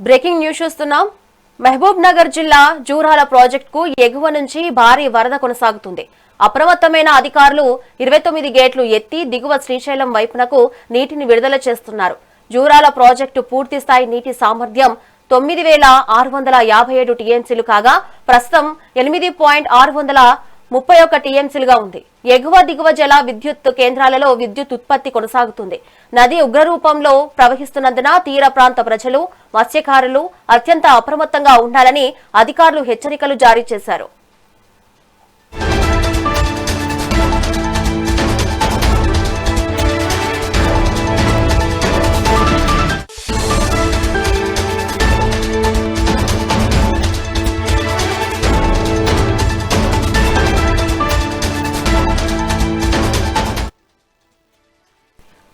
Breaking news చూస్తున్నాం. మహబూబ్ నగర్ జిల్లా జూరాల ప్రాజెక్టుకు ఎగువ నుంచి భారీ వరద కొనసాగుతుంది. అప్రమత్తమైన అధికారులు 29 గేట్లు ఎత్తి దిగువ శ్రీశైలం వైపునకు నీటిని విడుదల చేస్తున్నారు. జూరాల ప్రాజెక్టు పూర్తి స్థాయి నీటి సామర్థ్యం 9,657 టీఎంసీలు కాగా ప్రస్తుతం 8,631 టీఎంసీలుగా ఉంది. ఎగువ దిగువ జల విద్యుత్ కేంద్రాలలో విద్యుత్ ఉత్పత్తి కొనసాగుతుంది. నది ఉగ్రరూపంలో ప్రవహిస్తున్నందున తీర ప్రాంత ప్రజలు, మత్స్యకారులు అత్యంత అప్రమత్తంగా ఉండాలని అధికారులు హెచ్చరికలు జారీ చేశారు.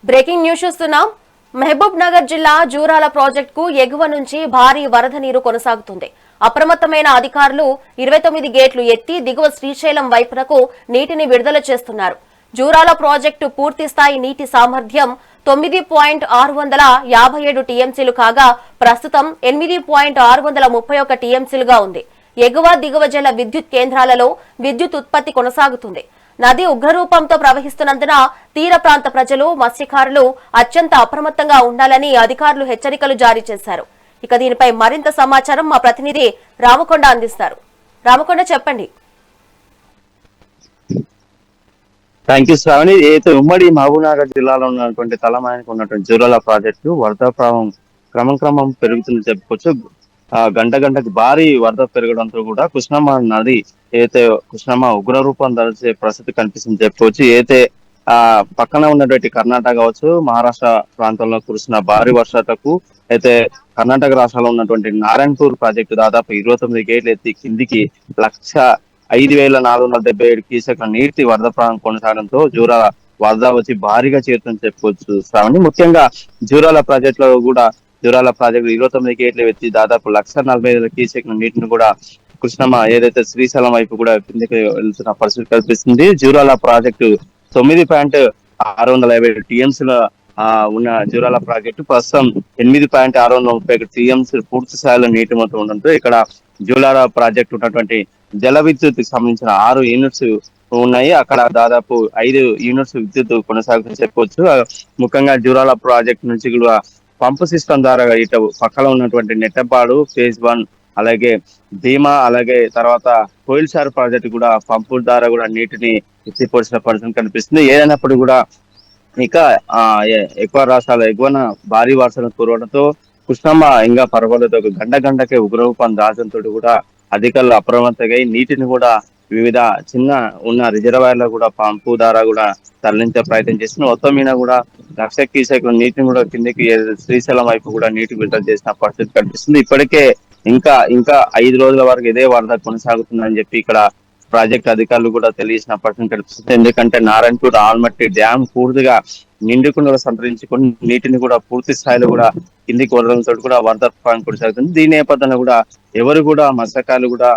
బ్రేకింగ్ న్యూస్ చూస్తున్నాం. మహబూబ్ నగర్ జిల్లా జూరాల ప్రాజెక్టుకు ఎగువ నుంచి భారీ వరద నీరు కొనసాగుతుంది. అప్రమత్తమైన అధికారులు 29 గేట్లు ఎత్తి దిగువ శ్రీశైలం వైపునకు నీటిని విడుదల చేస్తున్నారు. జూరాల ప్రాజెక్టు పూర్తి స్థాయి నీటి సామర్థ్యం 9,657 టీఎంసీలు కాగా ప్రస్తుతం 8,631 టీఎంసీలుగా ఉంది. ఎగువ దిగువ జల విద్యుత్ కేంద్రాలలో విద్యుత్ ఉత్పత్తి కొనసాగుతుంది. నది ఉగ్రరూపంతో ప్రవహిస్తున్నందున తీర ప్రాంత ప్రజలు, మత్స్యకారులు అత్యంత అప్రమత్తంగా ఉండాలని అధికారులు హెచ్చరికలు జారీ చేశారు. ఇక దీనిపై మరింత సమాచారం మా ప్రతినిధి రామకొండ అందిస్తారు. రామకొండ, చెప్పండి. Thank you Sravani. ఏదైతే ఉమ్మడి మహబూబ్నగర్ జిల్లాలో ఉన్నటువంటి తలమానికి ఉన్నటువంటి జూరాల ప్రాజెక్టు వరద ప్రవాహం క్రమం పెరుగుతుందని చెప్పుకోవచ్చు. గంటకు భారీ వరద పెరగడంతో కూడా కృష్ణమ్మ నది ఏదైతే కృష్ణమ్మ ఉగ్రరూపం దాల్చే పరిస్థితి కనిపిస్తుంది చెప్పుకోవచ్చు. ఏదైతే పక్కన ఉన్నటువంటి కర్ణాటక కావచ్చు, మహారాష్ట్ర ప్రాంతంలో కురిసిన భారీ వర్షాలకు అయితే కర్ణాటక రాష్ట్రంలో ఉన్నటువంటి నారాయణపూర్ ప్రాజెక్టు దాదాపు 29 గేట్లు ఎత్తి కిందికి 1,05,477 క్యూసెక్ల నీటి వరద ప్రవాహం కొనసాగడంతో జూరాల వరద వచ్చి భారీగా చేరుతుందని చెప్పుకోవచ్చు శ్రావణి. ముఖ్యంగా జూరాల ప్రాజెక్టులో కూడా జూరాల ప్రాజెక్టు 29 గేట్లు ఎత్తి దాదాపు 1,40,000 క్యూసెక్ల నీటిని కూడా కృష్ణమ్మ ఏదైతే శ్రీశైలం వైపు కూడా కిందకి వెళ్తున్న పరిస్థితి కల్పిస్తుంది. జూరాల ప్రాజెక్టు 9,657 టీఎంసీల ఉన్న జూరాల ప్రాజెక్టు ప్రస్తుతం 8,631 టీఎంసీ పూర్తి స్థాయిలో నీటి మొత్తం ఉండడంతో ఇక్కడ జూరాల ప్రాజెక్టు ఉన్నటువంటి జల విద్యుత్ సంబంధించిన 6 యూనిట్స్ ఉన్నాయి. అక్కడ దాదాపు 5 యూనిట్స్ విద్యుత్ కొనసాగుతూ చెప్పుకోవచ్చు. ముఖ్యంగా జూరాల ప్రాజెక్టు నుంచి కూడా పంపు సిస్టమ్ ద్వారా ఇటు పక్కన ఉన్నటువంటి నెట్టపాడు ఫేజ్ 1 అలాగే భీమా అలాగే తర్వాత కోయిల్సార్ ప్రాజెక్టు కూడా పంపు ద్వారా కూడా నీటిని ఎత్తిపోసిన పరిస్థితి కనిపిస్తుంది. ఏదైనప్పుడు కూడా ఇక ఎక్కువ రాష్ట్రాల ఎగువన భారీ వర్షాలు కురవడంతో కృష్ణమ్మ ఇంకా పర్వాలేదు గంటకే ఉగ్రరూపం దాచడంతో కూడా అధికారులు అప్రమత్తమై నీటిని కూడా వివిధ చిన్న ఉన్న రిజర్వాయర్లో కూడా పంపు ద్వారా కూడా తరలించే ప్రయత్నం చేస్తున్నారు. మొత్తం మీద కూడా 1,00,000 క్యూసెక్ల నీటిని కూడా కిందకి శ్రీశైలం వైపు కూడా నీటి విడుదల చేసిన పరిస్థితి కనిపిస్తుంది. ఇప్పటికే ఇంకా 5 రోజుల వరకు ఇదే వరద కొనసాగుతుందని చెప్పి ఇక్కడ ప్రాజెక్ట్ అధికారులు కూడా తెలియజేసిన పరిస్థితి కనిపిస్తుంది. ఎందుకంటే నారాయణపూర్ ఆల్మట్టి డ్యామ్ పూర్తిగా నిండుకుండా సంతరించుకుని నీటిని కూడా పూర్తి స్థాయిలో కూడా కిందికి వదలడంతో కూడా వరద ప్రవాహం కొనసాగుతుంది. దీని నేపథ్యంలో కూడా ఎవరు కూడా మత్స్యకారులు కూడా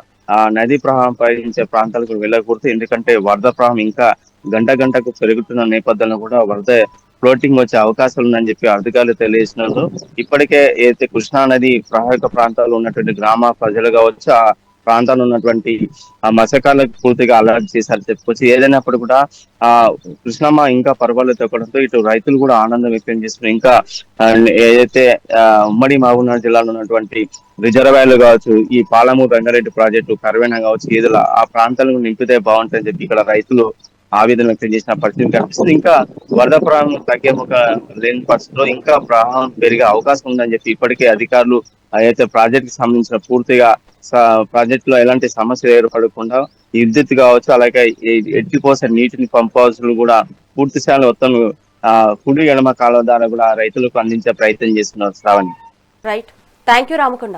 నదీ ప్రవాహం ప్రవహించే ప్రాంతాలకు వెళ్ళకూడదు. ఎందుకంటే వరద ప్రవాహం ఇంకా గంటకు పెరుగుతున్న నేపథ్యంలో కూడా వరద ఫ్లోటింగ్ వచ్చే అవకాశాలు ఉందని చెప్పి అధికారులు తెలియజేసినారు. ఇప్పటికే ఏదైతే కృష్ణా నది ప్రవాహక ప్రాంతాల్లో ఉన్నటువంటి గ్రామ ప్రజలు కావచ్చు, ఆ ప్రాంతాల్లో ఉన్నటువంటి మత్స్యకారులకు పూర్తిగా అలర్ట్ చేశారు చెప్పుకోవచ్చు. ఏదైనప్పుడు కూడా కృష్ణమ్మ ఇంకా పర్వాలేదు తగ్గడంతో ఇటు రైతులు కూడా ఆనందం వ్యక్తం చేస్తున్నారు. ఇంకా ఏదైతే ఉమ్మడి మహబూబ్నగర్ జిల్లాలో ఉన్నటువంటి రిజర్వాయర్లు కావచ్చు, ఈ పాలమూరు రంగారెడ్డి ప్రాజెక్టు కర్వేనా కావచ్చు, ఏదో ఆ ప్రాంతాలను నింపితే బాగుంటుందని చెప్పి ఇక్కడ రైతులు ఆవేదన వ్యక్తం చేసిన పరిస్థితి కనిపిస్తుంది. ఇంకా వరద ప్రవాహం తగ్గే ఒక లేని పరిస్థితిలో ఇంకా ప్రవాహం పెరిగే అవకాశం ఉందని చెప్పి ఇప్పటికే అధికారులు అయితే ప్రాజెక్ట్ కి సంబంధించిన పూర్తిగా ప్రాజెక్ట్ లో ఎలాంటి సమస్యలు ఏర్పడకుండా విద్యుత్ కావచ్చు అలాగే ఎత్తిపోసే నీటిని పంపవలసిన కూడా పూర్తి స్థాయిలో మొత్తం కుడి ఎడమ కాలువ ద్వారా కూడా రైతులకు అందించే ప్రయత్నం చేస్తున్నారు Sravani. Right, thank you Ramakonda.